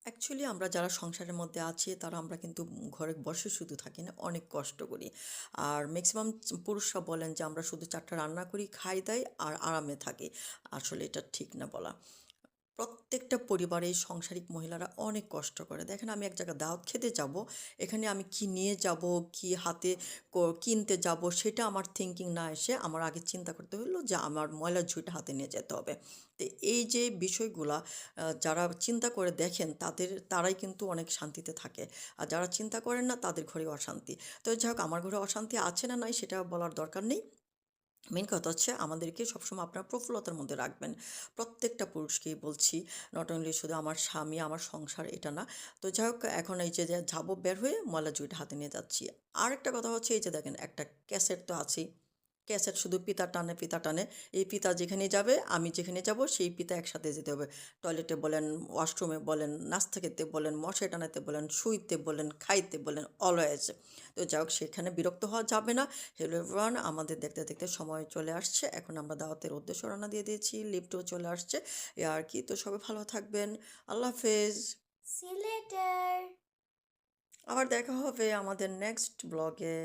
Actually আমরা যারা সংসারের মধ্যে আছি তারা আমরা কিন্তু ঘরে বসে শুধু থাকি না, অনেক কষ্ট করি। আর ম্যাক্সিমাম পুরুষরা বলেন যে আমরা শুধু ৪ টা রান্না করি, খাই দাই আর আরামে থাকি। আসলে এটা ঠিক না বলা। প্রত্যেকটা পরিবারে সংসারিক মহিলারা অনেক কষ্ট করে। দেখেন আমি এক জায়গায় দাওয়াত খেতে যাব, এখানে আমি কি নিয়ে যাব, কি হাতে কিনতে যাব সেটা আমার থিংকিং না এসে আমার আগে চিন্তা করতে হলো যে আমার ময়লার ঝুঁইটা হাতে নিয়ে যেতে হবে। তো এই যে বিষয়গুলা যারা চিন্তা করে দেখেন তারাই কিন্তু অনেক শান্তিতে থাকে। আর যারা চিন্তা করেন না তাদের ঘরে অশান্তি। তো যাই হোক আমার ঘরে অশান্তি আছে না নাই সেটা বলার দরকার নেই। মেন কথা হচ্ছে আমাদেরকে সবসময় আপনার প্রফুল্লতার মধ্যে রাখবেন। প্রত্যেকটা পুরুষকেই বলছি, নট অনলি শুধু আমার স্বামী, আমার সংসার এটা না। তো যাই হোক এখন এই যে যাবো বের হয়ে ময়লা জুইটা হাতে নিয়ে যাচ্ছি। আরেকটা কথা হচ্ছে এই যে দেখেন একটা ক্যাসেট তো আছেই। ক্যাসেট শুধু পিতা টানে, পিতা টানে। এই পিতা যেখানে যাবে, আমি যেখানে যাব সেই পিতা একসাথে যেতে হবে। টয়লেটে বলেন, ওয়াশরুমে বলেন, নাস্তা খেতে বলেন, মশারি টানাতে বলেন, শুইতে বলেন, খাইতে বলেন, অলওয়েজ। তো যাই হোক সেখানে বিরক্ত হওয়া যাবে না। হ্যালো এভরিওয়ান, আমাদের দেখতে দেখতে সময় চলে আসছে, এখন আমরা দাওয়াতের উদ্দেশ্যে রওনা দিয়ে দিয়েছি, লিফটও চলে আসছে। এ আর কি, তো সবাই ভালো থাকবেন। আল্লাহ হাফেজ। See you later. আবার দেখা হবে আমাদের নেক্সট ব্লগে।